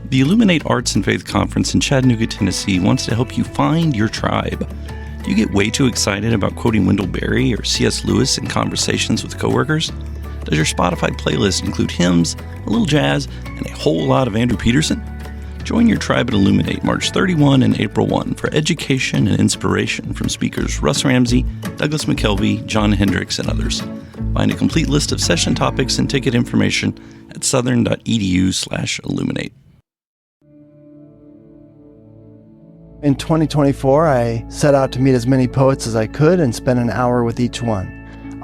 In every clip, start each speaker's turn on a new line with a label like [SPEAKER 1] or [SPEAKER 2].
[SPEAKER 1] The Illuminate Arts and Faith Conference in Chattanooga, Tennessee wants to help you find your tribe. Do you get way too excited about quoting Wendell Berry or C.S. Lewis in conversations with coworkers? Does your Spotify playlist include hymns, a little jazz, and a whole lot of Andrew Peterson? Join your tribe at Illuminate March 31 and April 1 for education and inspiration from speakers Russ Ramsey, Douglas McKelvey, John Hendricks, and others. Find a complete list of session topics and ticket information at southern.edu/illuminate.
[SPEAKER 2] In 2024, I set out to meet as many poets as I could and spend an hour with each one.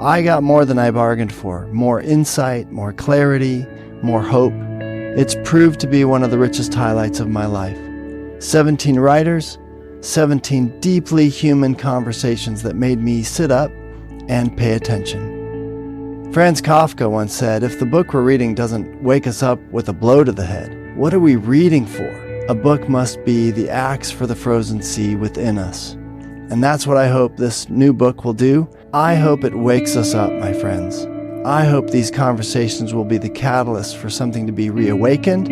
[SPEAKER 2] I got more than I bargained for, more insight, more clarity, more hope. It's proved to be one of the richest highlights of my life. 17 writers, 17 deeply human conversations that made me sit up and pay attention. Franz Kafka once said, if the book we're reading doesn't wake us up with a blow to the head, what are we reading for? A book must be the axe for the frozen sea within us. And that's what I hope this new book will do. I hope it wakes us up, my friends. I hope these conversations will be the catalyst for something to be reawakened,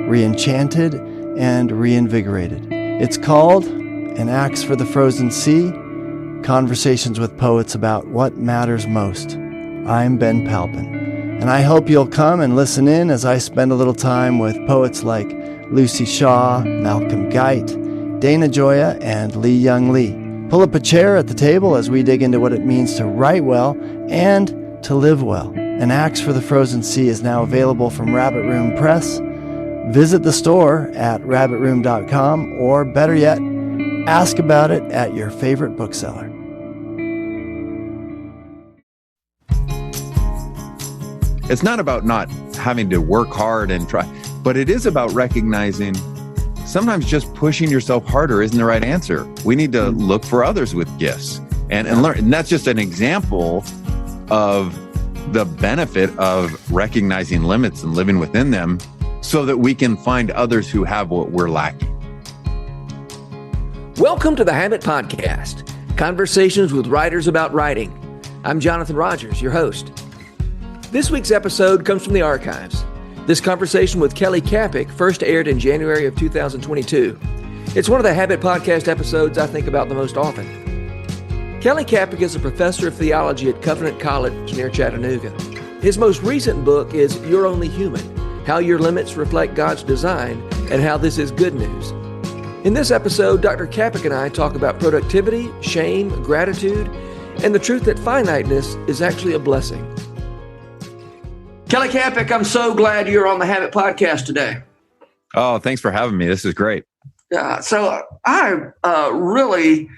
[SPEAKER 2] re-enchanted, and reinvigorated. It's called An Axe for the Frozen Sea, Conversations with Poets About What Matters Most. I'm Ben Palpin, and I hope you'll come and listen in as I spend a little time with poets like Lucy Shaw, Malcolm Guite, Dana Gioia, and Lee Young Lee. Pull up a chair at the table as we dig into what it means to write well and to live well. An Axe for the Frozen Sea is now available from Rabbit Room Press. Visit the store at rabbitroom.com, or better yet, ask about it at your favorite bookseller.
[SPEAKER 3] It's not about not having to work hard and try, but it is about recognizing sometimes just pushing yourself harder isn't the right answer. We need to look for others with gifts and learn. And that's just an example of the benefit of recognizing limits and living within them so that we can find others who have what we're lacking.
[SPEAKER 4] Welcome to the Habit Podcast, conversations with writers about writing. I'm Jonathan Rogers, your host. This week's episode comes from the archives. This conversation with Kelly Kapic first aired in January of 2022. It's one of the Habit Podcast episodes I think about the most often. Kelly Kapic is a professor of theology at Covenant College near Chattanooga. His most recent book is You're Only Human, How Your Limits Reflect God's Design and How This is Good News. In this episode, Dr. Kapic and I talk about productivity, shame, gratitude, and the truth that finiteness is actually a blessing. Kelly Kapic, I'm so glad you're on the Habit Podcast today.
[SPEAKER 3] Oh, thanks for having me. This is great.
[SPEAKER 4] So I really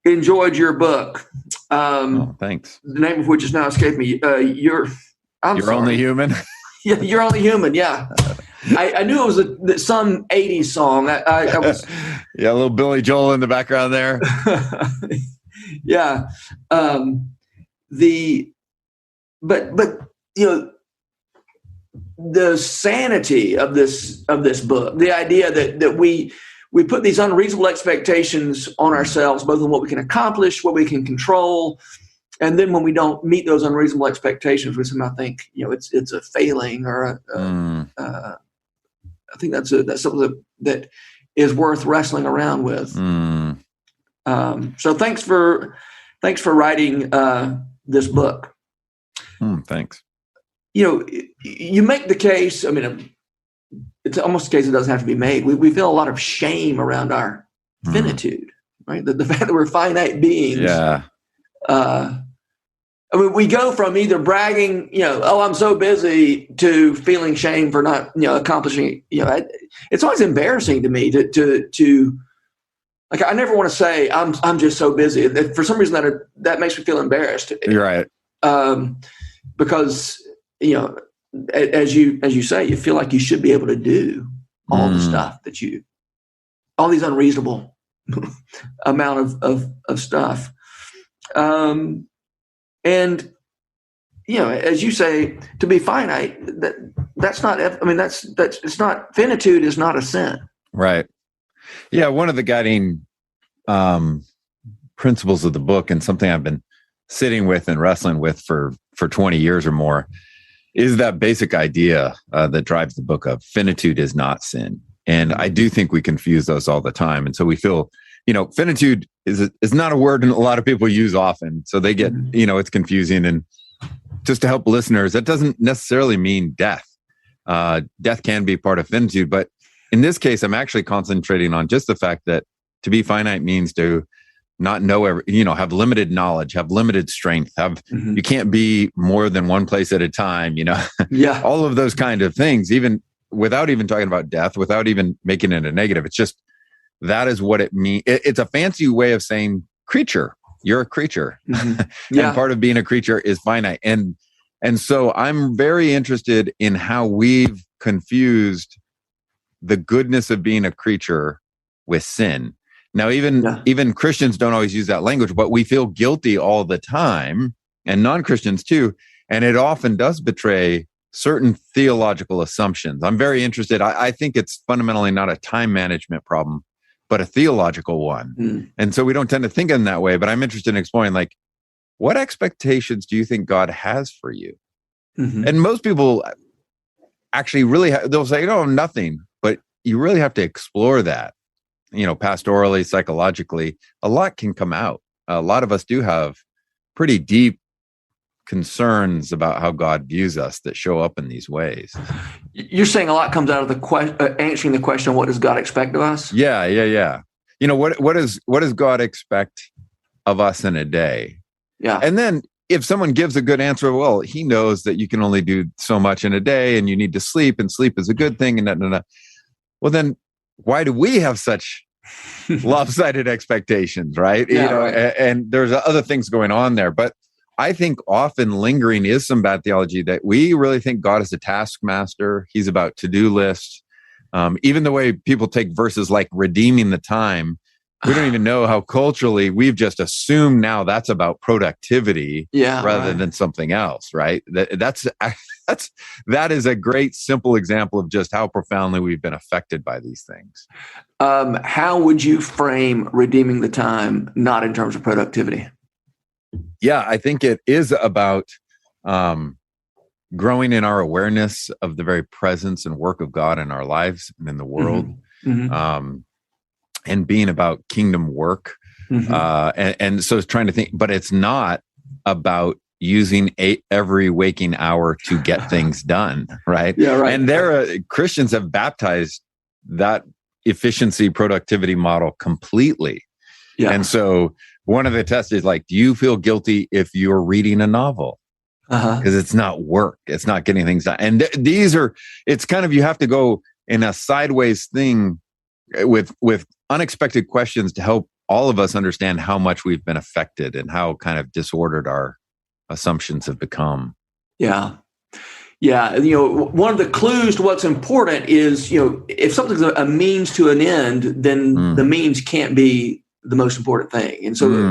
[SPEAKER 4] enjoyed your book.
[SPEAKER 3] Thanks.
[SPEAKER 4] The name of which is now escaped me. You're
[SPEAKER 3] Only Human.
[SPEAKER 4] Yeah, You're Only Human. Yeah, I knew it was some '80s song. I was
[SPEAKER 3] Yeah, a little Billy Joel in the background there.
[SPEAKER 4] Yeah. But you know, the sanity of this book, the idea that we put these unreasonable expectations on ourselves, both on what we can accomplish, what we can control, and then when we don't meet those unreasonable expectations, we somehow think it's a failing, or I think that's something that is worth wrestling around with. So thanks for writing this book.
[SPEAKER 3] Thanks.
[SPEAKER 4] You make the case. I mean, it's almost a case that doesn't have to be made. We feel a lot of shame around our finitude, right? The fact that we're finite beings. Yeah. I mean, we go from either bragging, oh, I'm so busy, to feeling shame for not, accomplishing. It's always embarrassing to me to like. I never want to say I'm just so busy. For some reason, that makes me feel embarrassed.
[SPEAKER 3] You're right.
[SPEAKER 4] Because as you say, you feel like you should be able to do all the stuff all these unreasonable amount of stuff. And as you say, to be finite, that's not. I mean, that's it's not. Finitude is not a sin.
[SPEAKER 3] Right. Yeah. One of the guiding principles of the book, and something I've been sitting with and wrestling with for 20 years or more, is that basic idea that drives the book of finitude is not sin. And I do think we confuse those all the time. And so we feel, finitude is not a word a lot of people use often. So they get, it's confusing. And just to help listeners, that doesn't necessarily mean death. Death can be part of finitude. But in this case, I'm actually concentrating on just the fact that to be finite means to not know have limited knowledge, have limited strength, you can't be more than one place at a time,
[SPEAKER 4] Yeah.
[SPEAKER 3] All of those kind of things, even without even talking about death, without even making it a negative. It's just, that is what it means. It's a fancy way of saying creature. You're a creature.
[SPEAKER 4] Yeah.
[SPEAKER 3] And part of being a creature is finite. And so I'm very interested in how we've confused the goodness of being a creature with sin. Now, even Christians don't always use that language, but we feel guilty all the time, and non-Christians too. And it often does betray certain theological assumptions. I'm very interested. I think it's fundamentally not a time management problem, but a theological one. And so we don't tend to think in that way, but I'm interested in exploring, like, what expectations do you think God has for you? And most people actually really, they'll say, nothing, but you really have to explore that. Pastorally, psychologically, a lot can come out. A lot of us do have pretty deep concerns about how God views us that show up in these ways.
[SPEAKER 4] You're saying a lot comes out of answering the question, what does God expect of us?
[SPEAKER 3] Yeah. What does God expect of us in a day?
[SPEAKER 4] Yeah.
[SPEAKER 3] And then if someone gives a good answer, well, he knows that you can only do so much in a day and you need to sleep, and sleep is a good thing. And well, then why do we have such lopsided expectations, right?
[SPEAKER 4] Yeah,
[SPEAKER 3] right. And there's other things going on there. But I think often lingering is some bad theology, that we really think God is a taskmaster. He's about to-do lists. Even the way people take verses like redeeming the time, we don't even know how culturally we've just assumed now that's about productivity rather than something else, right? That is a great simple example of just how profoundly we've been affected by these things.
[SPEAKER 4] How would you frame redeeming the time, not in terms of productivity?
[SPEAKER 3] Yeah, I think it is about growing in our awareness of the very presence and work of God in our lives and in the world. And being about kingdom work. And so it's trying to think, but it's not about using every waking hour to get things done, right?
[SPEAKER 4] Yeah, right.
[SPEAKER 3] And Christians have baptized that efficiency productivity model completely. Yeah. And so one of the tests is like, do you feel guilty if you're reading a novel? Because it's not work. It's not getting things done. And it's kind of, you have to go in a sideways thing with unexpected questions to help all of us understand how much we've been affected and how kind of disordered our assumptions have become.
[SPEAKER 4] Yeah. One of the clues to what's important is, if something's a means to an end, then the means can't be the most important thing. And so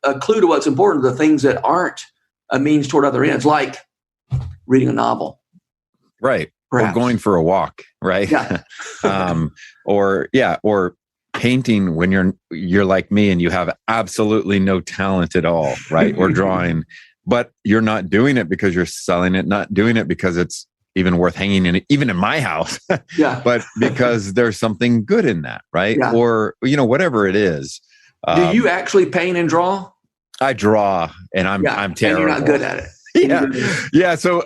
[SPEAKER 4] a clue to what's important are the things that aren't a means toward other ends, like reading a novel.
[SPEAKER 3] Right. Perhaps. Or going for a walk, right?
[SPEAKER 4] Yeah.
[SPEAKER 3] Or painting when you're like me and you have absolutely no talent at all, right? Or drawing, but you're not doing it because you're selling it, not doing it because it's even worth hanging in, even in my house, but because there's something good in that, right? Yeah. Or, whatever it is.
[SPEAKER 4] Do you actually paint and draw?
[SPEAKER 3] I draw, and I'm terrible. And
[SPEAKER 4] you're not good at it.
[SPEAKER 3] Yeah. So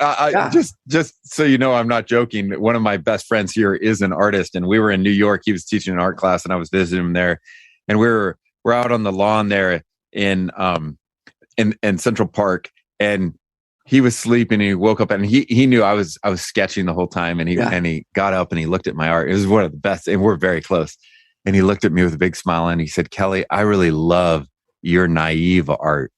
[SPEAKER 3] just so you know, I'm not joking. One of my best friends here is an artist, and we were in New York. He was teaching an art class, and I was visiting him there. And we're out on the lawn there in Central Park, and he was sleeping. And he woke up, and he knew I was sketching the whole time. And he got up and he looked at my art. It was one of the best, and we're very close. And he looked at me with a big smile, and he said, "Kelly, I really love your naive art."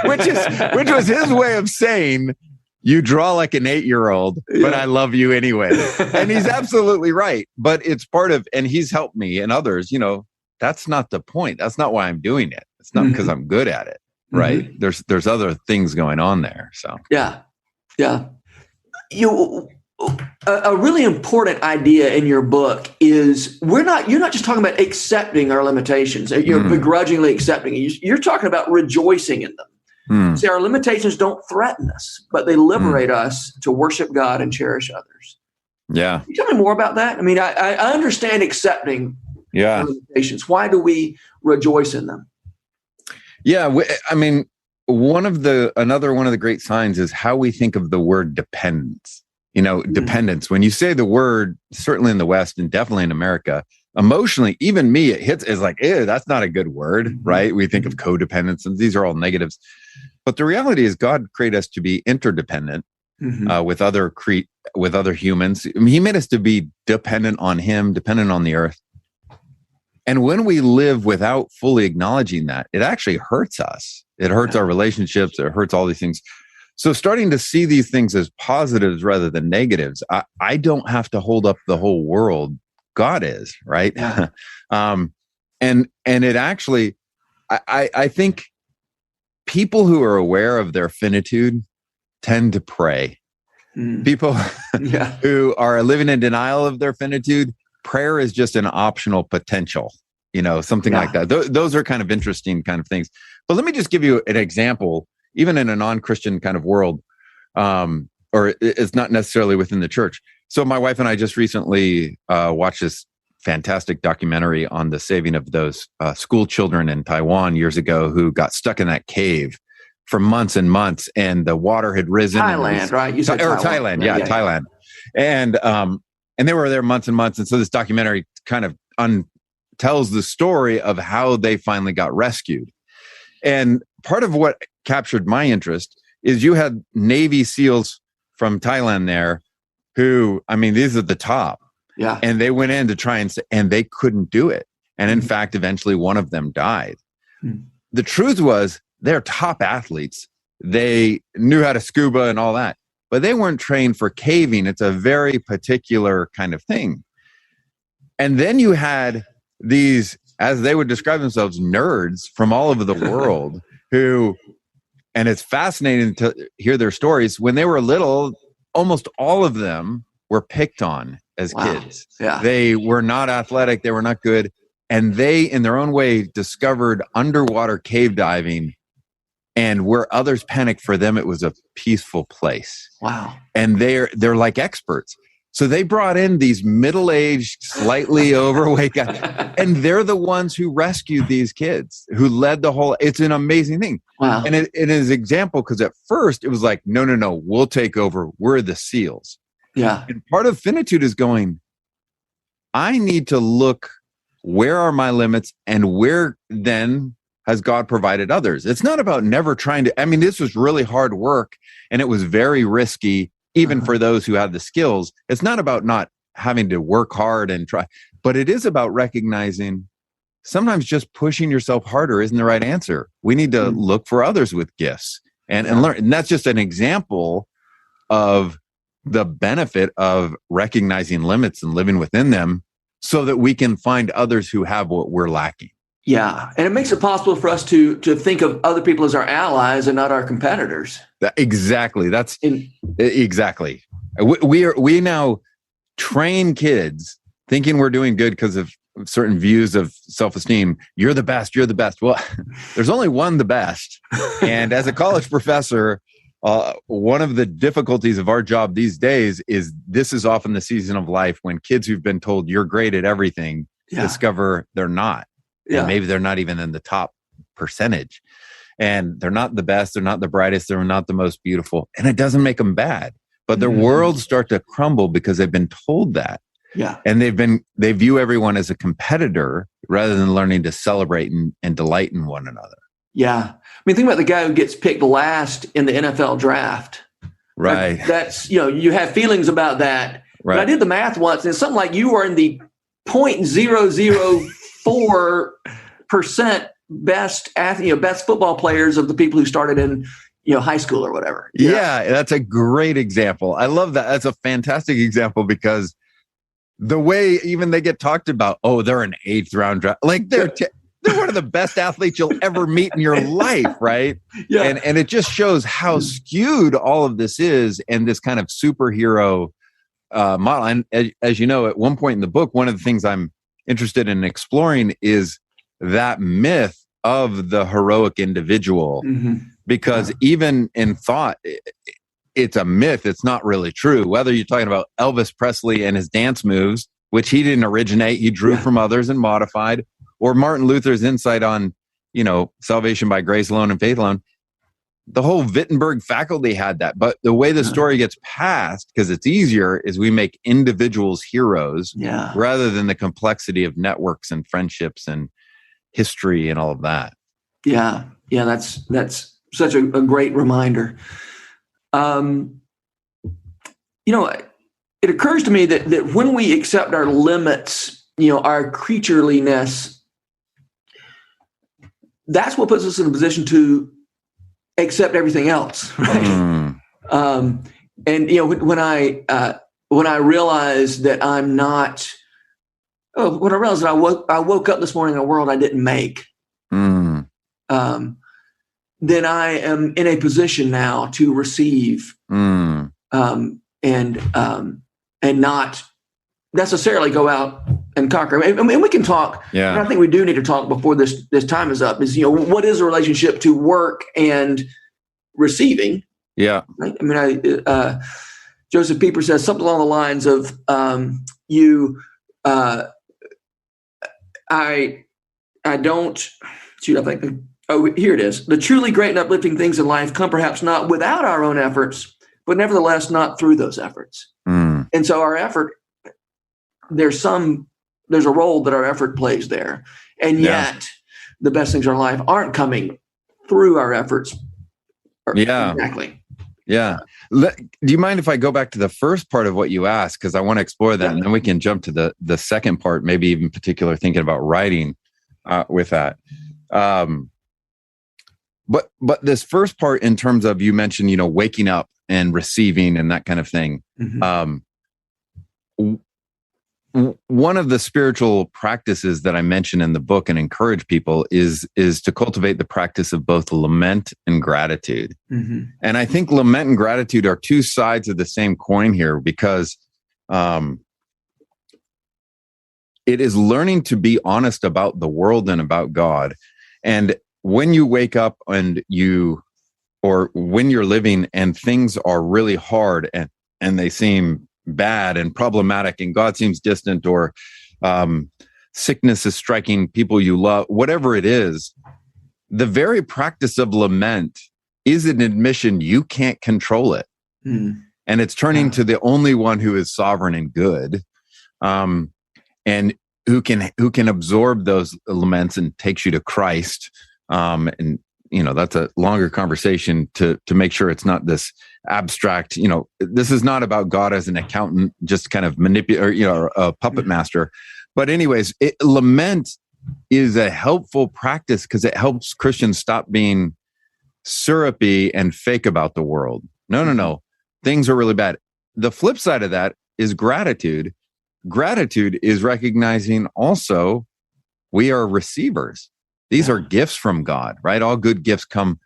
[SPEAKER 3] which was his way of saying, you draw like an 8-year-old, but I love you anyway. And he's absolutely right. But it's part of, and he's helped me and others, that's not the point. That's not why I'm doing it. It's not because I'm good at it. Right. There's other things going on there. So,
[SPEAKER 4] yeah. A really important idea in your book is you're not just talking about accepting our limitations, begrudgingly accepting it. You're talking about rejoicing in them. See, our limitations don't threaten us, but they liberate us to worship God and cherish others.
[SPEAKER 3] Yeah.
[SPEAKER 4] Can you tell me more about that? I mean, I understand accepting limitations. Why do we rejoice in them?
[SPEAKER 3] Yeah. I mean, another one of the great signs is how we think of the word dependence. Dependence. When you say the word, certainly in the West and definitely in America, emotionally, even me, it hits is like, ew, that's not a good word, right? We think of codependence, and these are all negatives. But the reality is, God created us to be interdependent with other humans. I mean, He made us to be dependent on Him, dependent on the earth. And when we live without fully acknowledging that, it actually hurts us. It hurts our relationships. It hurts all these things. So starting to see these things as positives rather than negatives, I don't have to hold up the whole world. God is, right?
[SPEAKER 4] Yeah.
[SPEAKER 3] And it actually, I think people who are aware of their finitude tend to pray. People who are living in denial of their finitude, prayer is just an optional potential, something like that. Those are kind of interesting kind of things. But let me just give you an example, even in a non-Christian kind of world, or it's not necessarily within the church. So my wife and I just recently watched this fantastic documentary on the saving of those school children in Taiwan years ago who got stuck in that cave for months and months, and the water had risen.
[SPEAKER 4] Thailand, right? You said
[SPEAKER 3] Thailand. Thailand. And they were there months and months. And so this documentary kind of tells the story of how they finally got rescued. And part of what captured my interest is you had Navy SEALs from Thailand there who, I mean, these are the top.
[SPEAKER 4] Yeah.
[SPEAKER 3] And they went in to try and they couldn't do it. And in fact, eventually one of them died. The truth was they're top athletes. They knew how to scuba and all that, but they weren't trained for caving. It's a very particular kind of thing. And then you had these, as they would describe themselves, nerds from all over the world who, and it's fascinating to hear their stories. When they were little, almost all of them were picked on as kids.
[SPEAKER 4] Yeah.
[SPEAKER 3] They were not athletic. They were not good. And they, in their own way, discovered underwater cave diving. And where others panicked, for them, it was a peaceful place.
[SPEAKER 4] Wow.
[SPEAKER 3] And they're like experts. So they brought in these middle-aged, slightly overweight guys, and they're the ones who rescued these kids, who led the whole. It's an amazing thing.
[SPEAKER 4] Wow.
[SPEAKER 3] And it is an example because at first it was like, no, we'll take over. We're the SEALs.
[SPEAKER 4] Yeah.
[SPEAKER 3] And part of finitude is going, I need to look, where are my limits, and where then has God provided others? It's not about never trying to. I mean, this was really hard work, and it was very risky. Even for those who have the skills, it's not about not having to work hard and try, but it is about recognizing sometimes just pushing yourself harder isn't the right answer. We need to look for others with gifts and learn. And that's just an example of the benefit of recognizing limits and living within them so that we can find others who have what we're lacking.
[SPEAKER 4] Yeah. And it makes it possible for us to think of other people as our allies and not our competitors.
[SPEAKER 3] Exactly. Exactly. We now train kids thinking we're doing good because of certain views of self-esteem. You're the best. You're the best. Well, there's only one the best. And as a college professor, one of the difficulties of our job these days is this is often the season of life when kids who've been told you're great at everything discover they're not. Yeah. And maybe they're not even in the top percentage. And they're not the best. They're not the brightest. They're not the most beautiful. And it doesn't make them bad. But their worlds start to crumble because they've been told that.
[SPEAKER 4] Yeah.
[SPEAKER 3] And they view everyone as a competitor rather than learning to celebrate and delight in one another.
[SPEAKER 4] Yeah. I mean, think about the guy who gets picked last in the NFL draft.
[SPEAKER 3] Right.
[SPEAKER 4] That's, you have feelings about that.
[SPEAKER 3] Right.
[SPEAKER 4] But I did the math once, and it's something like you are in the 0.004% best athlete, best football players of the people who started in, high school or whatever.
[SPEAKER 3] Yeah, that's a great example. I love that. That's a fantastic example because the way even they get talked about, they're an 8th round draft. Like they're one of the best athletes you'll ever meet in your life, right?
[SPEAKER 4] Yeah.
[SPEAKER 3] And it just shows how skewed all of this is and this kind of superhero model. And as you know, at one point in the book, one of the things I'm interested in exploring is that myth of the heroic individual, because even in thought, it's a myth. It's not really true. Whether you're talking about Elvis Presley and his dance moves, which he didn't originate, he drew from others and modified, or Martin Luther's insight on, salvation by grace alone and faith alone. The whole Wittenberg faculty had that. But the way the story gets passed, because it's easier, is we make individuals heroes rather than the complexity of networks and friendships and history and all of that.
[SPEAKER 4] Yeah. Yeah. That's such a great reminder. It occurs to me that when we accept our limits, our creatureliness, that's what puts us in a position to accept everything else, right? And when I realized that I'm not, when I realized that I woke up this morning in a world I didn't make, then I am in a position now to receive, and not necessarily go out and conquer. I mean, we can talk. Yeah. And I think we do need to talk before this time is up. Is what is the relationship to work and receiving?
[SPEAKER 3] Yeah.
[SPEAKER 4] Right? I mean, Joseph Pieper says something along the lines of, I don't. Shoot, I think. Oh, here it is. The truly great and uplifting things in life come perhaps not without our own efforts, but nevertheless not through those efforts. And so our effort, there's a role that our effort plays there. And yet the best things in our life aren't coming through our efforts. Exactly.
[SPEAKER 3] Yeah. Do you mind if I go back to the first part of what you asked? Because I want to explore that, and then we can jump to the second part, maybe even particular thinking about writing with that. But this first part, in terms of, you mentioned, waking up and receiving and that kind of thing. One of the spiritual practices that I mention in the book and encourage people is to cultivate the practice of both lament and gratitude. And I think lament and gratitude are two sides of the same coin here, because it is learning to be honest about the world and about God. And when you wake up and or when you're living and things are really hard and they seem bad and problematic and God seems distant, or sickness is striking people you love, whatever it is, the very practice of lament is an admission you can't control it. And it's turning to the only one who is sovereign and good, and who can absorb those laments and takes you to Christ. And that's a longer conversation to make sure it's not this abstract, this is not about God as an accountant, just kind of manipulate, or a puppet master. But anyways, lament is a helpful practice because it helps Christians stop being syrupy and fake about the world. No. Things are really bad. The flip side of that is gratitude. Gratitude is recognizing also we are receivers. These are gifts from God, right? All good gifts come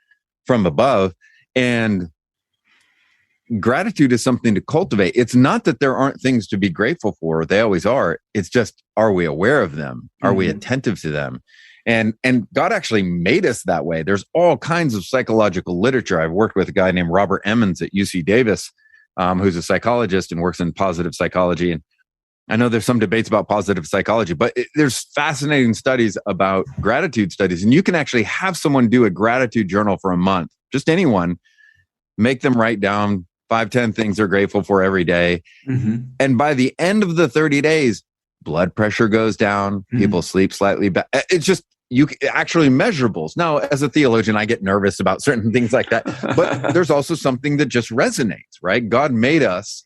[SPEAKER 3] from above. And gratitude is something to cultivate. It's not that there aren't things to be grateful for. They always are. It's just, are we aware of them? Are we attentive to them? And God actually made us that way. There's all kinds of psychological literature. I've worked with a guy named Robert Emmons at UC Davis, who's a psychologist and works in positive psychology. And I know there's some debates about positive psychology, but there's fascinating studies about gratitude studies. And you can actually have someone do a gratitude journal for a month, just anyone, make them write down 5-10 things they're grateful for every day. And by the end of the 30 days, blood pressure goes down, people sleep slightly better. It's just, actually measurables. Now, as a theologian, I get nervous about certain things like that, but there's also something that just resonates, right? God made us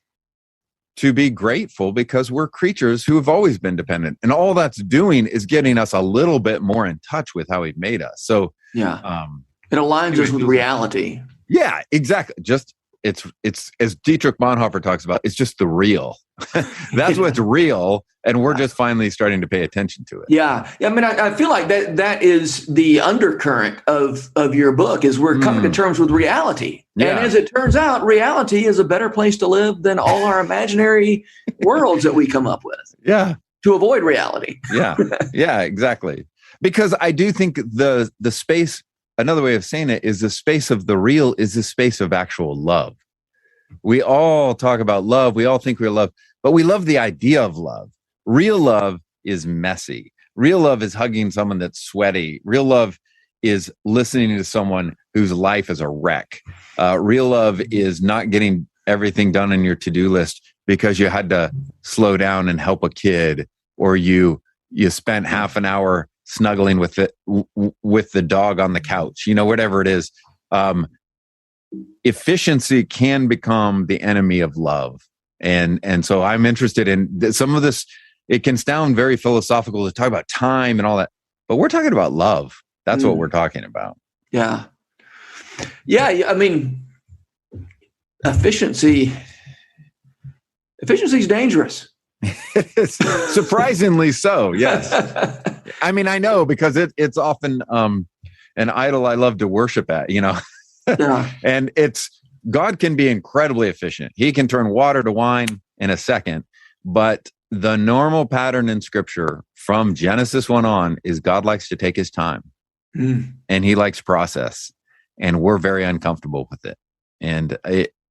[SPEAKER 3] to be grateful because we're creatures who have always been dependent. And all that's doing is getting us a little bit more in touch with how he made us. So
[SPEAKER 4] it aligns us with reality.
[SPEAKER 3] Yeah, exactly. Just it's as Dietrich Bonhoeffer talks about, it's just the real. That's what's real. And we're just finally starting to pay attention to it.
[SPEAKER 4] Yeah. I mean, I feel like that is the undercurrent of your book, is we're coming to terms with reality. Yeah. And as it turns out, reality is a better place to live than all our imaginary worlds that we come up with.
[SPEAKER 3] Yeah.
[SPEAKER 4] To avoid reality.
[SPEAKER 3] Yeah. Yeah, exactly. Because I do think the space, another way of saying it is the space of the real is the space of actual love. We all talk about love. We all think we love, but we love the idea of love. Real love is messy. Real love is hugging someone that's sweaty. Real love is listening to someone whose life is a wreck. Real love is not getting everything done on your to-do list because you had to slow down and help a kid, or you spent half an hour snuggling with the dog on the couch, whatever it is. Efficiency can become the enemy of love. And so I'm interested in some of this. It can sound very philosophical to talk about time and all that, but we're talking about love. That's what we're talking about.
[SPEAKER 4] Yeah. Yeah. I mean, efficiency is dangerous.
[SPEAKER 3] It's surprisingly so. Yes. I mean, I know, because it's often an idol I love to worship at, Yeah. And God can be incredibly efficient. He can turn water to wine in a second, but the normal pattern in Scripture from Genesis 1 on is God likes to take his time, and he likes process, and we're very uncomfortable with it. And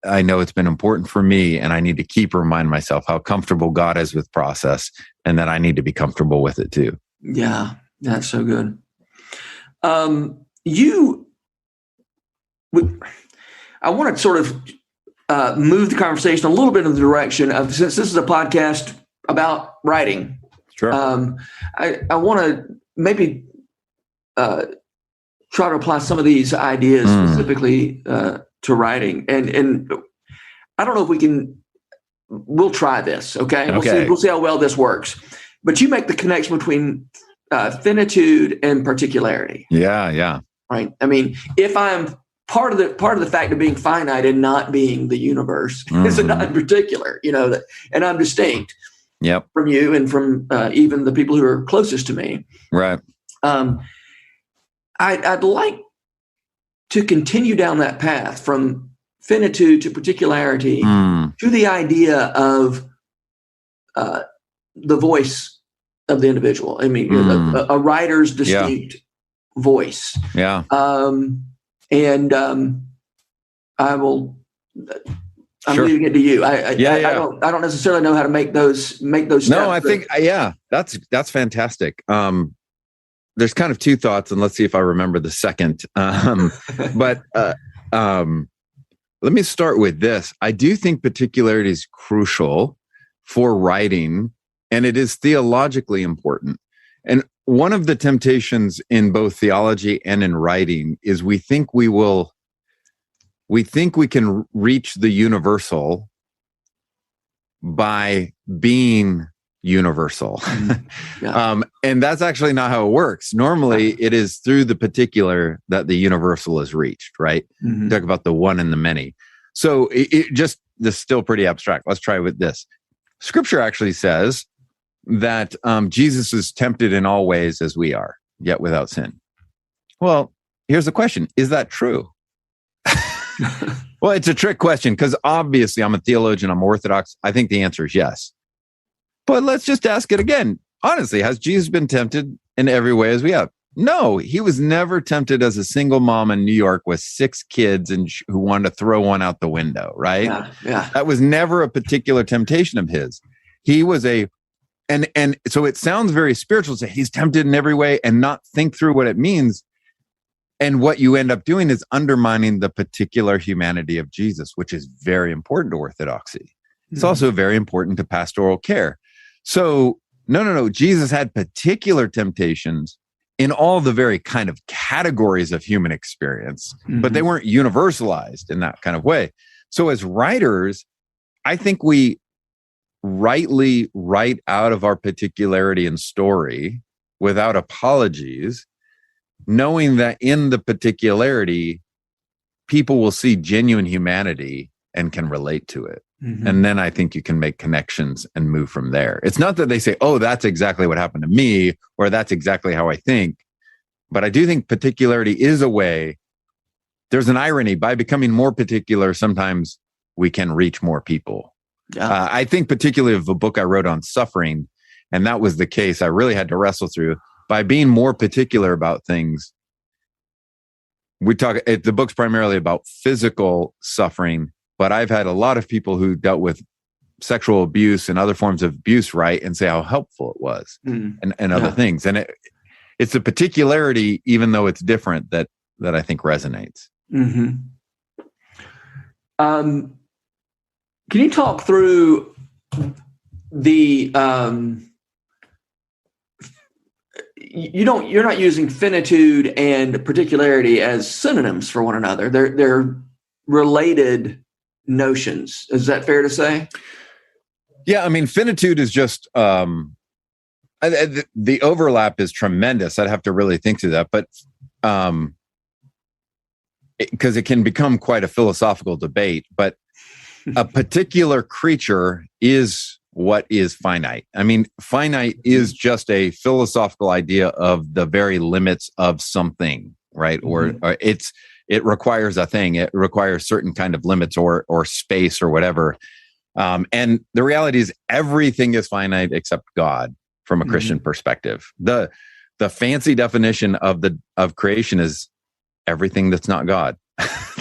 [SPEAKER 3] I know it's been important for me, and I need to keep reminding myself how comfortable God is with process, and that I need to be comfortable with it too.
[SPEAKER 4] Yeah, that's so good. I want to sort of move the conversation a little bit in the direction of, since this is a podcast about writing.
[SPEAKER 3] Sure.
[SPEAKER 4] I want to maybe try to apply some of these ideas specifically to writing, and I don't know if we can. We'll try this. Okay. We'll see how well this works. But you make the connection between finitude and particularity.
[SPEAKER 3] Yeah.
[SPEAKER 4] Right. I mean, if I'm part of the fact of being finite and not being the universe is that I'm particular, and I'm distinct.
[SPEAKER 3] Yep.
[SPEAKER 4] From you and from even the people who are closest to me.
[SPEAKER 3] Right.
[SPEAKER 4] I'd like to continue down that path from finitude to particularity to the idea of the voice of the individual. I mean, a writer's distinct voice.
[SPEAKER 3] Yeah.
[SPEAKER 4] I'm
[SPEAKER 3] Sure.
[SPEAKER 4] leaving it to you. I don't necessarily know how to make those steps.
[SPEAKER 3] No, I think, that's fantastic. There's kind of two thoughts, and let's see if I remember the second. But let me start with this. I do think particularity is crucial for writing, and it is theologically important. And one of the temptations in both theology and in writing is we think we can reach the universal by being universal. And that's actually not how it works. Normally, it is through the particular that the universal is reached, right? Talk about the one and the many. So this is still pretty abstract. Let's try with this. Scripture actually says that Jesus is tempted in all ways as we are, yet without sin. Well, here's the question. Is that true? Well, it's a trick question, because obviously I'm a theologian, I'm Orthodox. I think the answer is yes. But let's just ask it again. Honestly, has Jesus been tempted in every way as we have? No, he was never tempted as a single mom in New York with 6 kids and who wanted to throw one out the window, right?
[SPEAKER 4] Yeah.
[SPEAKER 3] That was never a particular temptation of his. He was and so it sounds very spiritual to say he's tempted in every way and not think through what it means. And what you end up doing is undermining the particular humanity of Jesus, which is very important to orthodoxy. It's also very important to pastoral care. So, no. Jesus had particular temptations in all the very kind of categories of human experience, but they weren't universalized in that kind of way. So as writers, I think we rightly write out of our particularity and story without apologies, knowing that in the particularity, people will see genuine humanity and can relate to it. And then I think you can make connections and move from there. It's not that they say, oh, that's exactly what happened to me, or that's exactly how I think. But I do think particularity is a way. There's an irony. By becoming more particular, sometimes we can reach more people. Yeah. I think particularly of a book I wrote on suffering, and that was the case. I really had to wrestle through. By being more particular about things, the book's primarily about physical suffering, but I've had a lot of people who dealt with sexual abuse and other forms of abuse write and say how helpful it was and other things. And it's a particularity, even though it's different, that I think resonates.
[SPEAKER 4] Mm-hmm. Can you talk through the you're not using finitude and particularity as synonyms for one another. They're related notions. Is that fair to say?
[SPEAKER 3] Yeah, I mean, finitude is just the overlap is tremendous. I'd have to really think through that, but because it can become quite a philosophical debate. But a particular creature is what is finite. I mean, finite is just a philosophical idea of the very limits of something, right? Mm-hmm. Or it requires a thing. It requires certain kind of limits or space or whatever. And the reality is everything is finite except God from a Christian perspective. The fancy definition of creation is everything that's not God.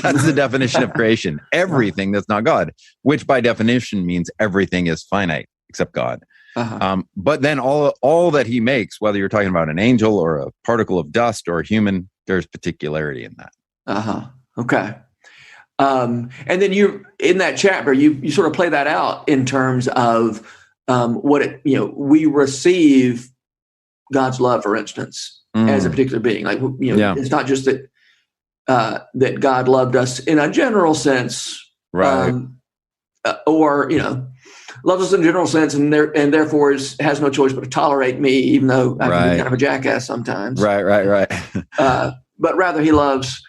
[SPEAKER 3] That's the definition of creation. Everything that's not God, which by definition means everything is finite except God. Uh-huh. But then all that he makes, whether you're talking about an angel or a particle of dust or a human, there's particularity in that.
[SPEAKER 4] Uh-huh. Okay. And then you, in that chapter, you sort of play that out in terms of we receive God's love, for instance, as a particular being. Like, it's not just that God loved us in a general sense,
[SPEAKER 3] right?
[SPEAKER 4] Loves us in a general sense, and therefore has no choice but to tolerate me, even though I can be kind of a jackass sometimes.
[SPEAKER 3] Right.
[SPEAKER 4] But rather, he loves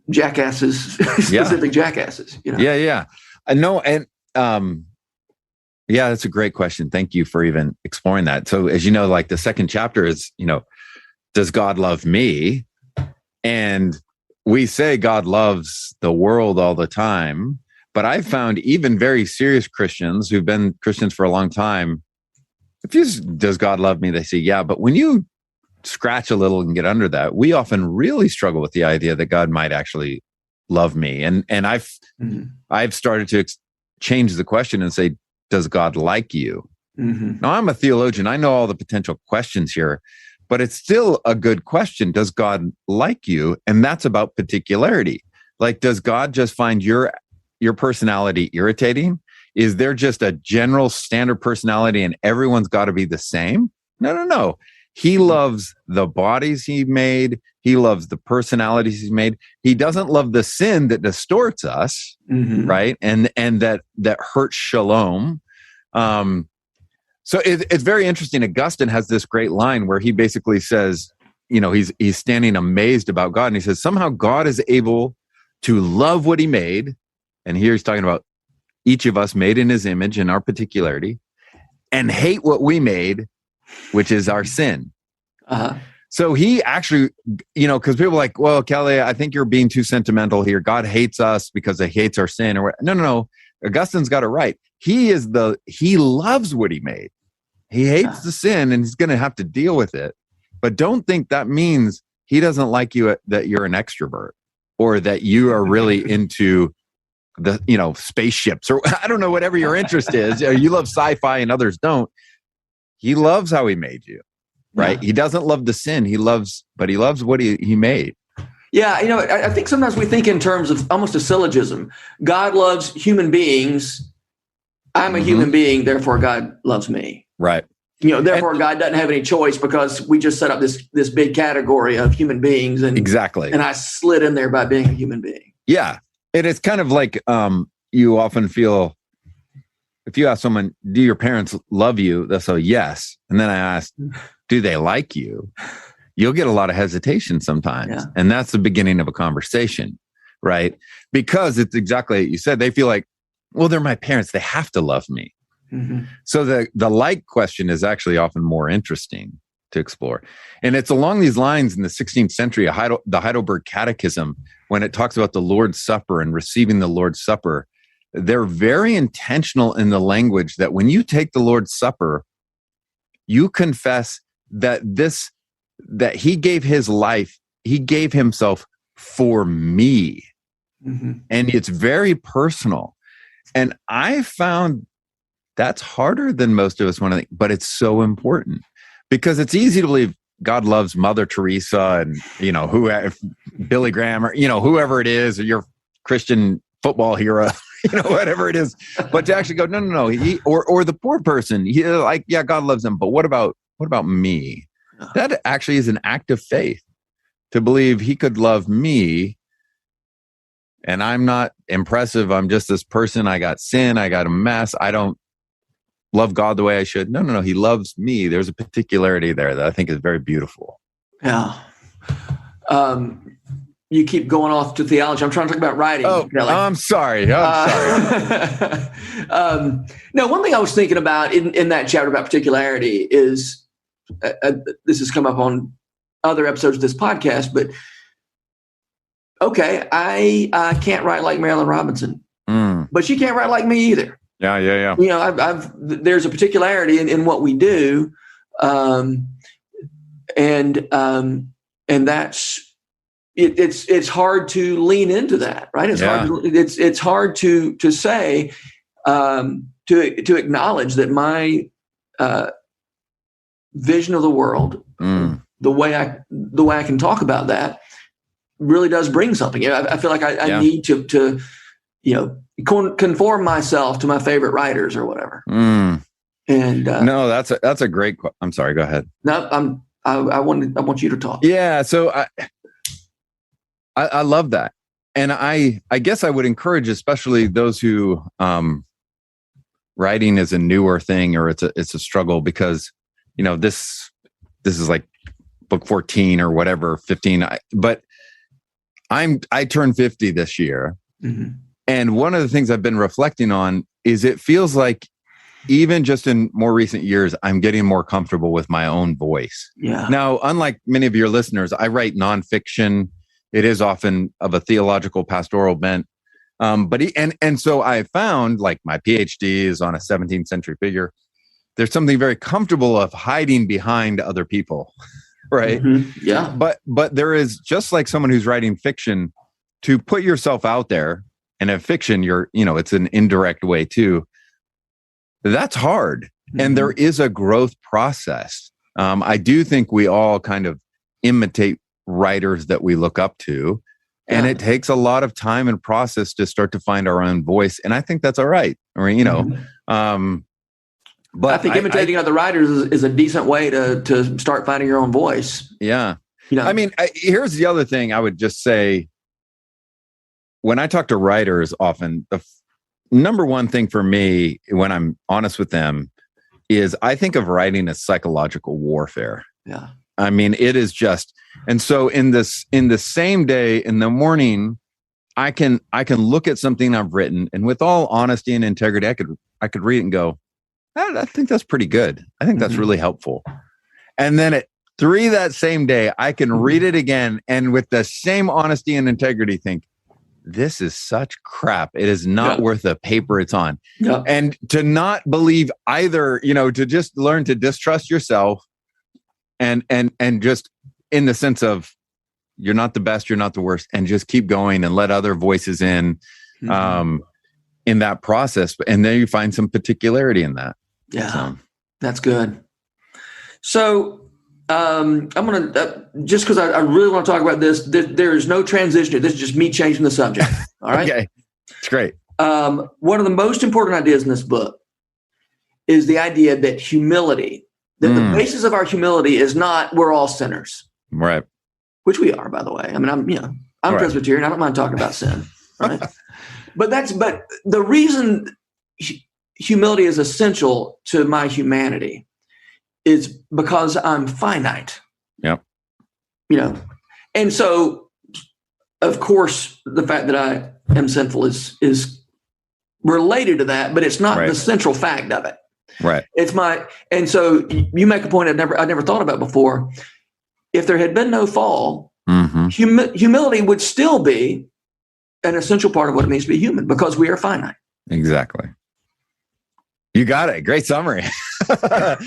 [SPEAKER 4] jackasses, specific jackasses.
[SPEAKER 3] Yeah. I know, and that's a great question. Thank you for even exploring that. So, as you know, like the second chapter is, does God love me? And we say God loves the world all the time, but I've found even very serious Christians who've been Christians for a long time, does God love me? They say, yeah. But when you scratch a little and get under that, we often really struggle with the idea that God might actually love me. And I've started to change the question and say, does God like you? Mm-hmm. Now, I'm a theologian. I know all the potential questions here, but it's still a good question. Does God like you? And that's about particularity. Like, does God just find your personality irritating? Is there just a general standard personality and everyone's got to be the same? No. He loves the bodies he made. He loves the personalities he's made. He doesn't love the sin that distorts us, right? And that hurts shalom. So it's very interesting. Augustine has this great line where he basically says, he's standing amazed about God. And he says, somehow God is able to love what he made. And here he's talking about each of us made in his image and our particularity, and hate what we made, which is our sin. Uh-huh. So he actually, because people are like, well, Kelly, I think you're being too sentimental here. God hates us because he hates our sin. No. Augustine's got it right. He loves what he made. He hates the sin and he's going to have to deal with it. But don't think that means he doesn't like you, that you're an extrovert or that you are really into the, spaceships or I don't know, whatever your interest is. You love sci-fi and others don't. He loves how he made you, right? Yeah. He doesn't love the sin. But he loves what he made.
[SPEAKER 4] Yeah. I think sometimes we think in terms of almost a syllogism. God loves human beings. I'm a human being, therefore God loves me.
[SPEAKER 3] Right.
[SPEAKER 4] Therefore God doesn't have any choice because we just set up this big category of human beings. And
[SPEAKER 3] exactly.
[SPEAKER 4] And I slid in there by being a human being.
[SPEAKER 3] Yeah. And it's kind of like you often feel, if you ask someone, do your parents love you? They'll say yes. And then I ask, do they like you? You'll get a lot of hesitation sometimes. Yeah. And that's the beginning of a conversation, right? Because it's exactly what you said. They feel like, well, they're my parents. They have to love me. Mm-hmm. So the like question is actually often more interesting to explore. And it's along these lines in the 16th century, the Heidelberg Catechism, when it talks about the Lord's Supper and receiving the Lord's Supper, they're very intentional in the language that when you take the Lord's Supper, you confess that he gave his life, he gave himself for me. and it's very personal. And I found that's harder than most of us want to think, but it's so important because it's easy to believe God loves Mother Teresa and, Billy Graham or, whoever it is, or your Christian football hero, whatever it is. But to actually go, no. Or the poor person, God loves them. But what about me? That actually is an act of faith to believe he could love me. And I'm not impressive. I'm just this person. I got sin. I got a mess. I don't love God the way I should. No. He loves me. There's a particularity there that I think is very beautiful.
[SPEAKER 4] Yeah. You keep going off to theology. I'm trying to talk about writing.
[SPEAKER 3] Oh,
[SPEAKER 4] Kelly.
[SPEAKER 3] I'm sorry.
[SPEAKER 4] No, one thing I was thinking about in that chapter about particularity is, this has come up on other episodes of this podcast, but okay, I can't write like Marilyn Robinson, but she can't write like me either.
[SPEAKER 3] Yeah.
[SPEAKER 4] There's a particularity in what we do, and that's it's hard to lean into that, right? It's hard to say, to acknowledge that my vision of the world, the way I can talk about that, really does bring something. I feel like I need to conform myself to my favorite writers or whatever. And
[SPEAKER 3] no, that's a great. I'm sorry. Go ahead.
[SPEAKER 4] No, I want you to talk.
[SPEAKER 3] Yeah. So I love that, and I guess I would encourage, especially those who writing is a newer thing or it's a struggle, because this is like book 14 or whatever, 15. But I turned 50 this year. And one of the things I've been reflecting on is it feels like even just in more recent years, I'm getting more comfortable with my own voice.
[SPEAKER 4] Yeah.
[SPEAKER 3] Now, unlike many of your listeners, I write nonfiction. It is often of a theological pastoral bent. So I found, like, my PhD is on a 17th century figure. There's something very comfortable of hiding behind other people. Right.
[SPEAKER 4] Yeah.
[SPEAKER 3] But there is, just like someone who's writing fiction, to put yourself out there. And in fiction, it's an indirect way too. That's hard. And there is a growth process. I do think we all kind of imitate writers that we look up to. And it takes a lot of time and process to start to find our own voice. And I think that's all right. But
[SPEAKER 4] I think imitating other writers is a decent way to start finding your own voice.
[SPEAKER 3] Yeah. I mean, here's the other thing I would just say. When I talk to writers, often the number one thing for me, when I'm honest with them, is I think of writing as psychological warfare.
[SPEAKER 4] Yeah.
[SPEAKER 3] I mean, it is just, and so in the same day, in the morning, I can look at something I've written, and with all honesty and integrity, I could read it and go, I think that's pretty good. I think that's really helpful. And then at 3 that same day, I can read it again, and with the same honesty and integrity, think, this is such crap. It is not worth the paper it's on. Yeah. And to not believe either, to just learn to distrust yourself and just in the sense of you're not the best, you're not the worst, and just keep going and let other voices in that process. And then you find some particularity in that.
[SPEAKER 4] Yeah, that's good. So I'm going to, just because I really want to talk about this, there is no transition here. This is just me changing the subject. All right.
[SPEAKER 3] Okay. It's great.
[SPEAKER 4] One of the most important ideas in this book is the idea that humility, that the basis of our humility is not we're all sinners.
[SPEAKER 3] Right.
[SPEAKER 4] Which we are, by the way. I mean, I'm Presbyterian. I don't mind talking about sin. Right. but the reason humility is essential to my humanity is because I'm finite.
[SPEAKER 3] Yep.
[SPEAKER 4] And so, of course, the fact that I am sinful is related to that, but it's not the central fact of it.
[SPEAKER 3] Right.
[SPEAKER 4] And so you make a point I'd never thought about before. If there had been no fall, humility would still be an essential part of what it means to be human, because we are finite.
[SPEAKER 3] Exactly. You got it. Great summary. I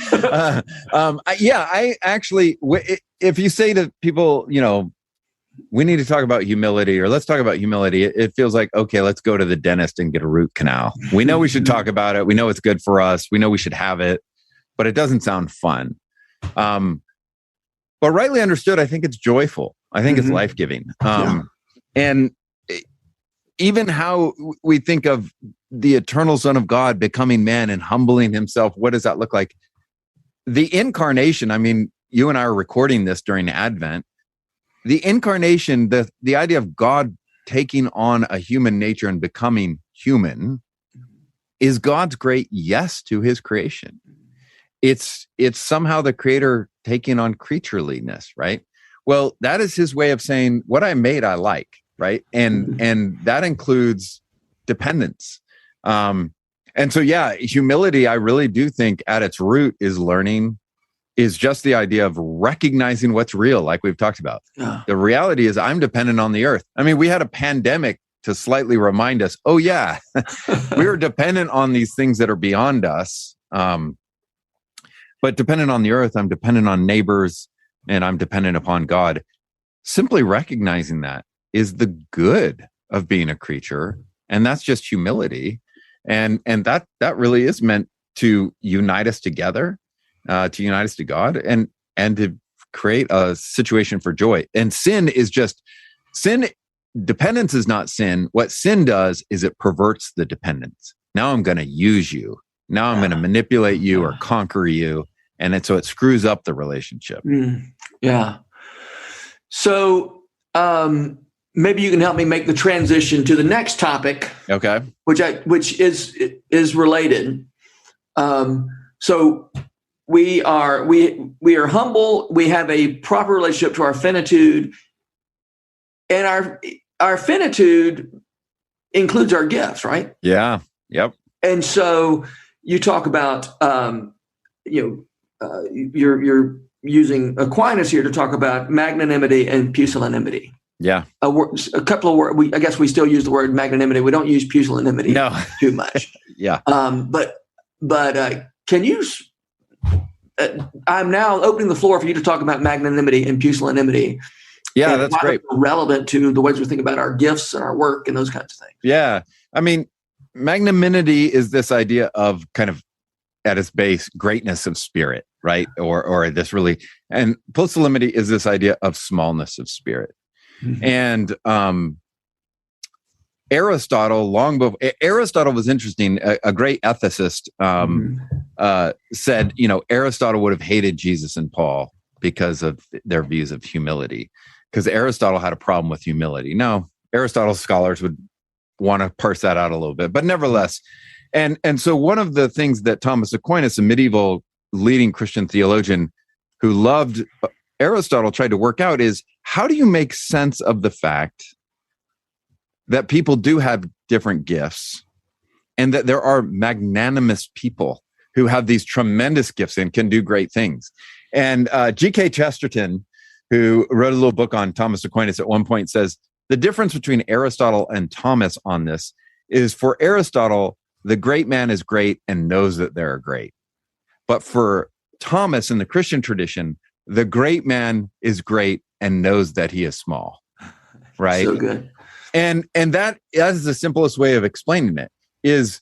[SPEAKER 3] actually, if you say to people, we need to talk about humility, or let's talk about humility, it feels like, okay, let's go to the dentist and get a root canal. We know we should talk about it. We know it's good for us. We know we should have it, but it doesn't sound fun. But rightly understood, I think it's joyful. I think it's life-giving. And even how we think of the eternal Son of God becoming man and humbling himself, what does that look like? The incarnation, I mean, you and I are recording this during Advent. The incarnation, the idea of God taking on a human nature and becoming human is God's great yes to his creation. It's somehow the creator taking on creatureliness, right? Well, that is his way of saying what I made, I like, right? And that includes dependence. And so, yeah, humility, I really do think at its root is just the idea of recognizing what's real, like we've talked about. Yeah. The reality is I'm dependent on the earth. I mean, we had a pandemic to slightly remind us, oh yeah, we are dependent on these things that are beyond us. But dependent on the earth, I'm dependent on neighbors, and I'm dependent upon God. Simply recognizing that is the good of being a creature. And that's just humility. And that really is meant to unite us together, to unite us to God, and to create a situation for joy. And dependence is not sin. What sin does is it perverts the dependence. Now I'm going to use you. Now I'm going to manipulate you or conquer you. And so it screws up the relationship.
[SPEAKER 4] Yeah. So maybe you can help me make the transition to the next topic.
[SPEAKER 3] Okay.
[SPEAKER 4] Which is related. So we are humble. We have a proper relationship to our finitude, and our finitude includes our gifts, right?
[SPEAKER 3] Yeah. Yep.
[SPEAKER 4] And so you talk about you're using Aquinas here to talk about magnanimity and pusillanimity.
[SPEAKER 3] Yeah.
[SPEAKER 4] A couple of words. I guess we still use the word magnanimity. We don't use pusillanimity too much.
[SPEAKER 3] Yeah.
[SPEAKER 4] But can you? I'm now opening the floor for you to talk about magnanimity and pusillanimity.
[SPEAKER 3] Yeah, that's great.
[SPEAKER 4] Relevant to the ways we think about our gifts and our work and those kinds of things.
[SPEAKER 3] Yeah. I mean, magnanimity is this idea of kind of at its base, greatness of spirit, right? Or this really, and pusillanimity is this idea of smallness of spirit. Mm-hmm. And Aristotle was interesting. A great ethicist said, Aristotle would have hated Jesus and Paul because of their views of humility, because Aristotle had a problem with humility. Now, Aristotle's scholars would want to parse that out a little bit, but nevertheless. And so one of the things that Thomas Aquinas, a medieval leading Christian theologian who loved Aristotle, tried to work out is, how do you make sense of the fact that people do have different gifts and that there are magnanimous people who have these tremendous gifts and can do great things? And G.K. Chesterton, who wrote a little book on Thomas Aquinas at one point, says the difference between Aristotle and Thomas on this is, for Aristotle, the great man is great and knows that they're great. But for Thomas in the Christian tradition, the great man is great and knows that he is small. Right?
[SPEAKER 4] So good.
[SPEAKER 3] And that is the simplest way of explaining it is,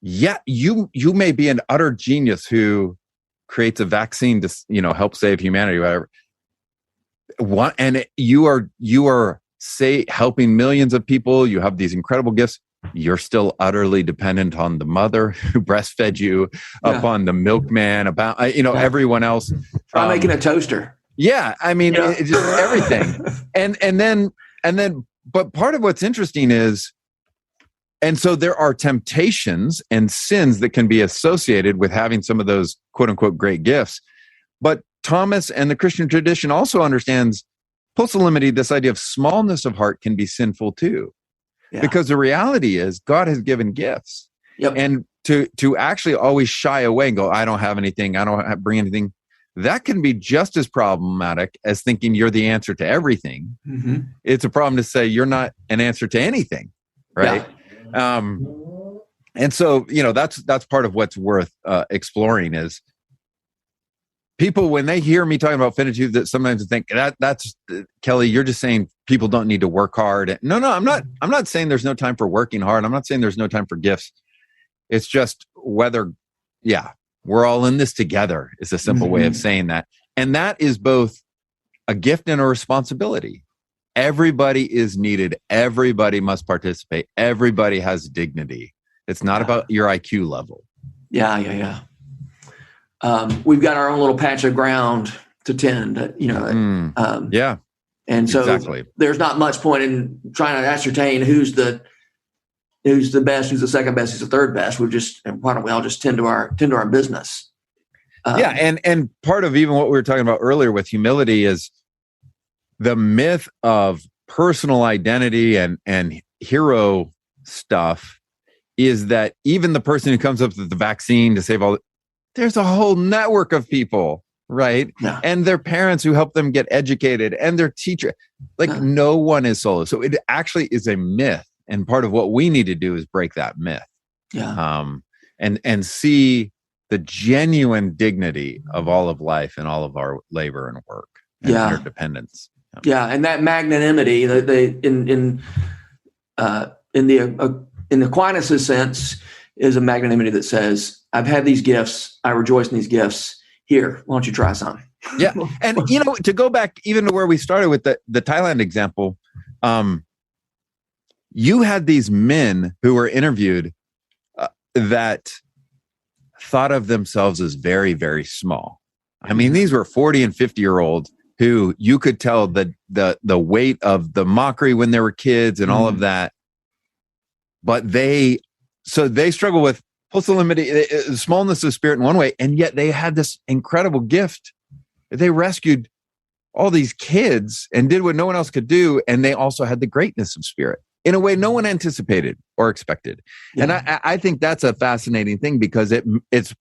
[SPEAKER 3] you may be an utter genius who creates a vaccine to, help save humanity, whatever. And you are helping millions of people. You have these incredible gifts. You're still utterly dependent on the mother who breastfed you, upon the milkman, about everyone else.
[SPEAKER 4] Try making a toaster.
[SPEAKER 3] Yeah, I mean, it's just everything. And then, but part of what's interesting is, and so there are temptations and sins that can be associated with having some of those quote unquote great gifts. But Thomas and the Christian tradition also understands pusillanimity, this idea of smallness of heart, can be sinful too. Yeah. Because the reality is God has given gifts. Yep. And to actually always shy away and go, I don't have anything, I don't bring anything, that can be just as problematic as thinking you're the answer to everything. Mm-hmm. It's a problem to say you're not an answer to anything, right? Yeah. And so, that's part of what's worth exploring is people, when they hear me talking about finitude, that sometimes they think that's Kelly, you're just saying people don't need to work hard. No, I'm not saying there's no time for working hard. I'm not saying there's no time for gifts. It's just whether, we're all in this together is a simple way of saying that. And that is both a gift and a responsibility. Everybody is needed. Everybody must participate. Everybody has dignity. It's not about your IQ level.
[SPEAKER 4] Yeah. We've got our own little patch of ground to tend, And so exactly. There's not much point in trying to ascertain who's the best, who's the second best, who's the third best. Why don't we all just tend to our business?
[SPEAKER 3] And part of even what we were talking about earlier with humility is the myth of personal identity and hero stuff is that even the person who comes up with the vaccine to save there's a whole network of people, right? Yeah. And their parents who help them get educated and their teacher. No one is solo. So it actually is a myth. And part of what we need to do is break that myth. Yeah. And see the genuine dignity of all of life and all of our labor and work and interdependence.
[SPEAKER 4] Yeah. And that magnanimity in the Aquinas' sense is a magnanimity that says, I've had these gifts. I rejoice in these gifts. Here, why don't you try some?
[SPEAKER 3] Yeah. And, to go back even to where we started with the Thailand example, you had these men who were interviewed that thought of themselves as very, very small. I mean, these were 40 and 50-year-olds who you could tell the weight of the mockery when they were kids and all of that. But they struggle with pusillanimity, smallness of spirit in one way, and yet they had this incredible gift. They rescued all these kids and did what no one else could do, and they also had the greatness of spirit in a way no one anticipated or expected. Yeah. And I think that's a fascinating thing because it's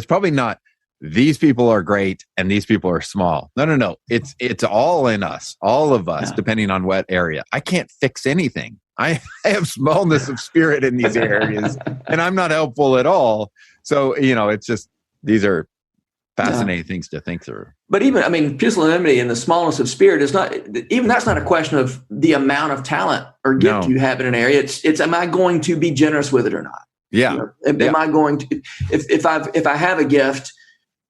[SPEAKER 3] probably not these people are great and these people are small. No. It's all in us, all of us, depending on what area. I can't fix anything. I have smallness of spirit in these areas and I'm not helpful at all. So, it's just, these are fascinating things to think through. But
[SPEAKER 4] pusillanimity and the smallness of spirit is not, even that's not a question of the amount of talent or gift you have in an area. It's am I going to be generous with it or not?
[SPEAKER 3] Yeah.
[SPEAKER 4] Am I going to, if I have a gift,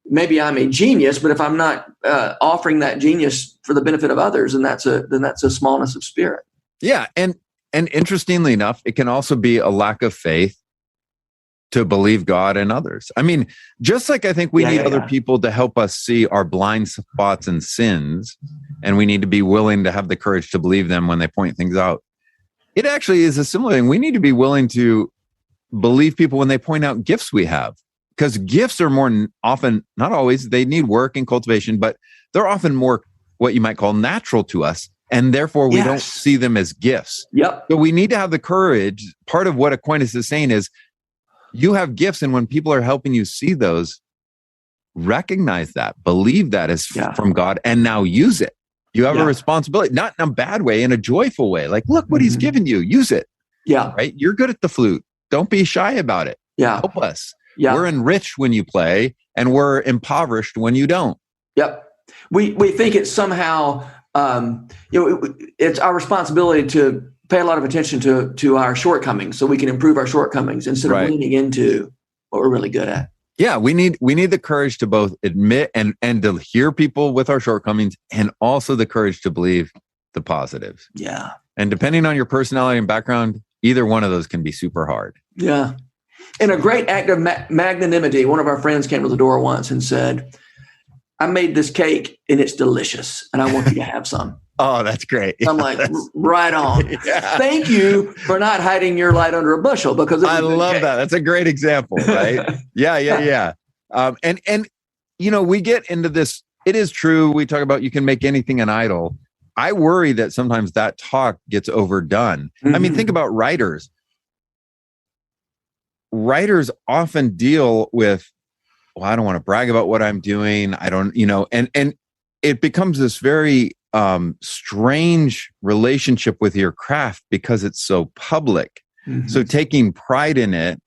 [SPEAKER 4] maybe I'm a genius, but if I'm not offering that genius for the benefit of others, then that's a smallness of spirit.
[SPEAKER 3] Yeah. And interestingly enough, it can also be a lack of faith to believe God and others. I mean, just like I think we need other people to help us see our blind spots and sins, and we need to be willing to have the courage to believe them when they point things out. It actually is a similar thing. We need to be willing to believe people when they point out gifts we have, because gifts are more often, not always, they need work and cultivation, but they're often more what you might call natural to us. And therefore, we don't see them as gifts.
[SPEAKER 4] Yep.
[SPEAKER 3] So we need to have the courage. Part of what Aquinas is saying is you have gifts. And when people are helping you see those, recognize that, believe that is from God, and now use it. You have a responsibility, not in a bad way, in a joyful way. Like, look what he's given you. Use it.
[SPEAKER 4] Yeah.
[SPEAKER 3] Right. You're good at the flute. Don't be shy about it.
[SPEAKER 4] Yeah.
[SPEAKER 3] Help us.
[SPEAKER 4] Yeah.
[SPEAKER 3] We're enriched when you play and we're impoverished when you don't.
[SPEAKER 4] Yep. We think it's somehow, it's our responsibility to pay a lot of attention to our shortcomings so we can improve our shortcomings instead of leaning into what we're really good at.
[SPEAKER 3] Yeah, we need the courage to both admit and to hear people with our shortcomings, and also the courage to believe the positives.
[SPEAKER 4] Yeah.
[SPEAKER 3] And depending on your personality and background, either one of those can be super hard.
[SPEAKER 4] Yeah. In a great act of magnanimity, one of our friends came to the door once and said, I made this cake and it's delicious and I want you to have some.
[SPEAKER 3] Oh, that's great.
[SPEAKER 4] I'm like, right on. Yeah. Thank you for not hiding your light under a bushel, because
[SPEAKER 3] I love that. That's a great example, right? Yeah. And we get into this. It is true. We talk about you can make anything an idol. I worry that sometimes that talk gets overdone. Mm-hmm. I mean, think about writers. Writers often deal with, I don't want to brag about what I'm doing. I don't, and it becomes this very strange relationship with your craft because it's so public. Mm-hmm. So taking pride in it,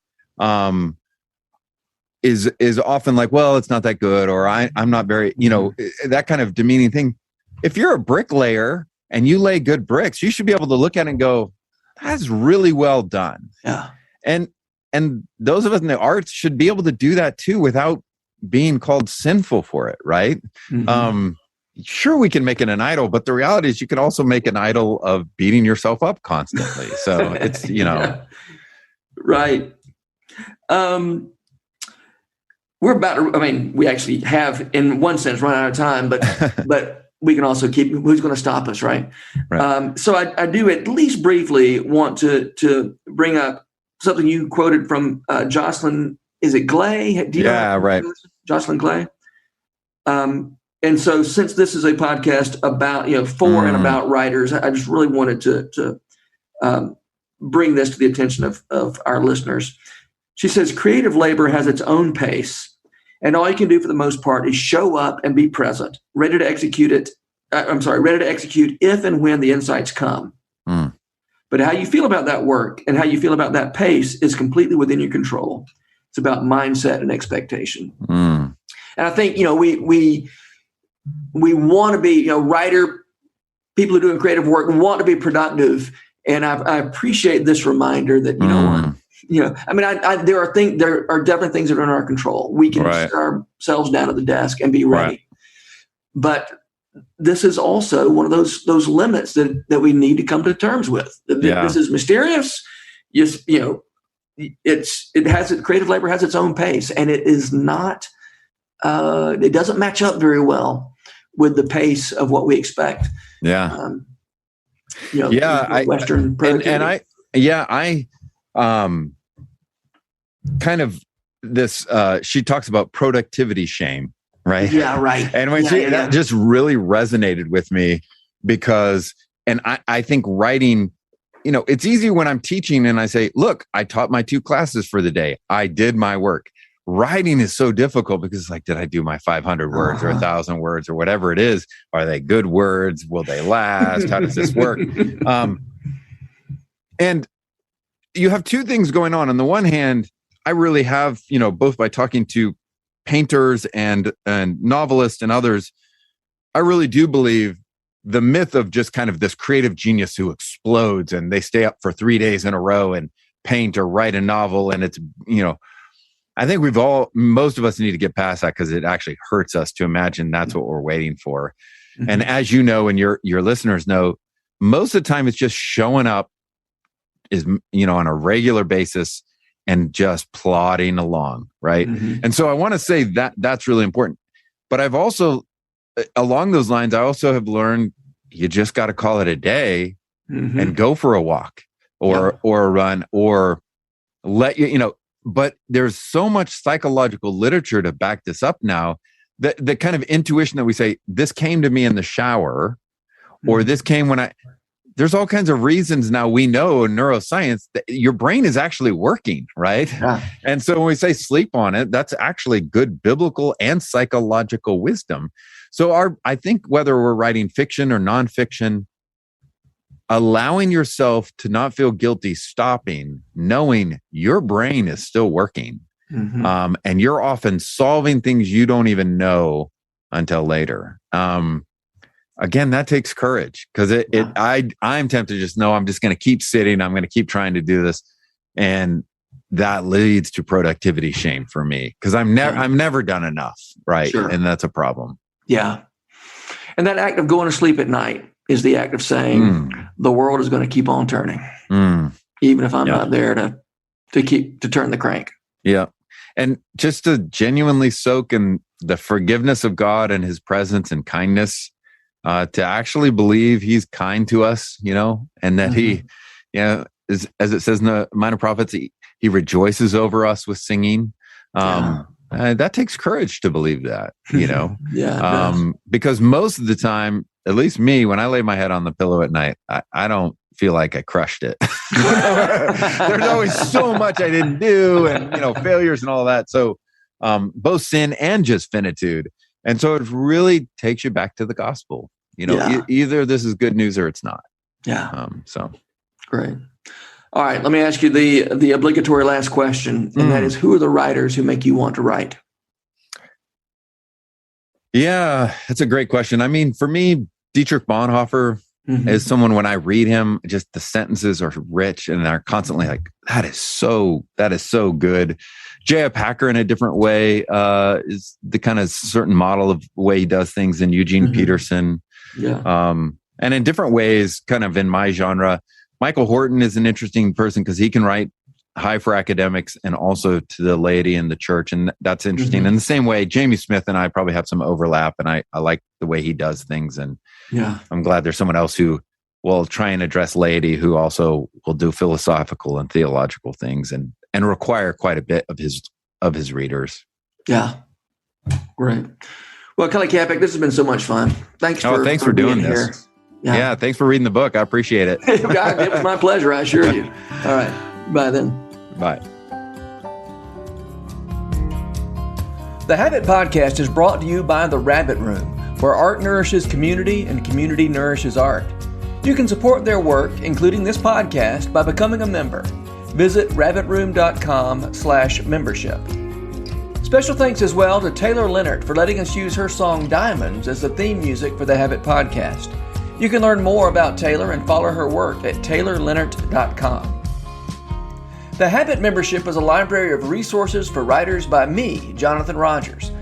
[SPEAKER 3] is often like, well, it's not that good, or I'm not very, that kind of demeaning thing. If you're a bricklayer and you lay good bricks, you should be able to look at it and go, that's really well done.
[SPEAKER 4] Yeah.
[SPEAKER 3] And those of us in the arts should be able to do that too without being called sinful for it, right? Sure, we can make it an idol, but the reality is you can also make an idol of beating yourself up constantly. So it's,
[SPEAKER 4] Yeah. Right. We're about to, we actually have, in one sense, run out of time, but we can also keep, who's going to stop us, right? So I do at least briefly want to bring up something you quoted from Jocelyn, is it Glay? Do you know
[SPEAKER 3] right.
[SPEAKER 4] Jocelyn Glay? And so since this is a podcast about, for and about writers, I just really wanted to bring this to the attention of our listeners. She says, creative labor has its own pace, and all you can do for the most part is show up and be present, ready to execute if and when the insights come. But how you feel about that work and how you feel about that pace is completely within your control. It's about mindset and expectation. And I think, we want to be, writer, people who are doing creative work want to be productive. And I appreciate this reminder that, there are definitely things that are in our control. We can sit ourselves down at the desk and be ready. But this is also one of those limits that we need to come to terms with. This is mysterious. Creative labor has its own pace, and it is not, it doesn't match up very well with the pace of what we expect. Western productivity.
[SPEAKER 3] I kind of this, she talks about productivity shame, right?
[SPEAKER 4] Yeah, right.
[SPEAKER 3] And when that just really resonated with me because, and I think writing, it's easy when I'm teaching and I say, look, I taught my 2 classes for the day. I did my work. Writing is so difficult because it's like, did I do my 500 words or 1,000 words or whatever it is? Are they good words? Will they last? How does this work? And you have 2 things going on. On the one hand, I really have, both by talking to painters and novelists and others, I really do believe the myth of just kind of this creative genius who explodes and they stay up for 3 days in a row and paint or write a novel. And it's, I think most of us need to get past that because it actually hurts us to imagine that's what we're waiting for. And as you know, and your listeners know, most of the time it's just showing up is, on a regular basis and just plodding along. Right. And so I want to say that that's really important. But I've also, along those lines, I also have learned you just got to call it a day and go for a walk or a run or let but there's so much psychological literature to back this up now that the kind of intuition that we say, this came to me in the shower or this came when there's all kinds of reasons now we know in neuroscience that your brain is actually working, right? Yeah. And so when we say sleep on it, that's actually good biblical and psychological wisdom. So I think whether we're writing fiction or nonfiction, allowing yourself to not feel guilty, stopping, knowing your brain is still working. And you're often solving things you don't even know until later. Again, that takes courage because I'm tempted to just know I'm just going to keep sitting. I'm going to keep trying to do this. And that leads to productivity shame for me because I'm never done enough. Right. Sure. And that's a problem. Yeah.
[SPEAKER 4] And that act of going to sleep at night is the act of saying the world is going to keep on turning, even if I'm not there to turn the crank.
[SPEAKER 3] Yeah. And just to genuinely soak in the forgiveness of God and his presence and kindness, to actually believe he's kind to us, and that he, as it says in the Minor Prophets, he rejoices over us with singing. That takes courage to believe that, because most of the time, at least me, when I lay my head on the pillow at night, I don't feel like I crushed it. There's always so much I didn't do and, failures and all that. So both sin and just finitude. And so it really takes you back to the gospel. Either this is good news or it's not.
[SPEAKER 4] Yeah.
[SPEAKER 3] So
[SPEAKER 4] great. All right, let me ask you the obligatory last question, and that is, who are the writers who make you want to write?
[SPEAKER 3] Yeah, that's a great question. I mean, for me, Dietrich Bonhoeffer is someone, when I read him, just the sentences are rich and are constantly like, that is so good. J.F. Packer, in a different way, is the kind of certain model of the way he does things, and Eugene Peterson. Yeah. And in different ways, kind of in my genre, Michael Horton is an interesting person because he can write high for academics and also to the laity and the church. And that's interesting. In the same way, Jamie Smith and I probably have some overlap, and I like the way he does things. And I'm glad there's someone else who will try and address laity, who also will do philosophical and theological things and require quite a bit of his readers. Yeah.
[SPEAKER 4] Great. Well, Kelly Kapic, this has been so much fun. Thanks for
[SPEAKER 3] doing
[SPEAKER 4] being
[SPEAKER 3] this.
[SPEAKER 4] Here.
[SPEAKER 3] Yeah, thanks for reading the book. I appreciate it.
[SPEAKER 4] It was my pleasure, I assure you. All right. Bye then.
[SPEAKER 3] Bye.
[SPEAKER 4] The Habit Podcast is brought to you by The Rabbit Room, where art nourishes community and community nourishes art. You can support their work, including this podcast, by becoming a member. Visit rabbitroom.com/membership. Special thanks as well to Taylor Leonard for letting us use her song Diamonds as the theme music for the Habit Podcast. You can learn more about Taylor and follow her work at taylorleonard.com. The Habit Membership is a library of resources for writers by me, Jonathan Rogers.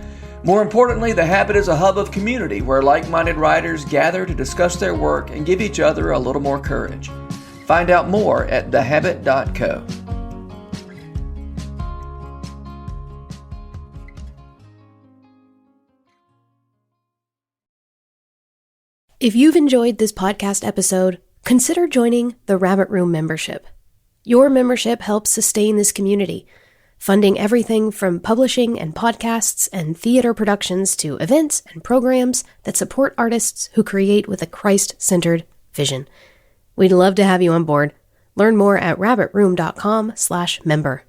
[SPEAKER 4] More importantly, The Habit is a hub of community where like-minded writers gather to discuss their work and give each other a little more courage. Find out more at thehabit.co.
[SPEAKER 5] If you've enjoyed this podcast episode, consider joining the Rabbit Room membership. Your membership helps sustain this community, funding everything from publishing and podcasts and theater productions to events and programs that support artists who create with a Christ-centered vision. We'd love to have you on board. Learn more at rabbitroom.com/member.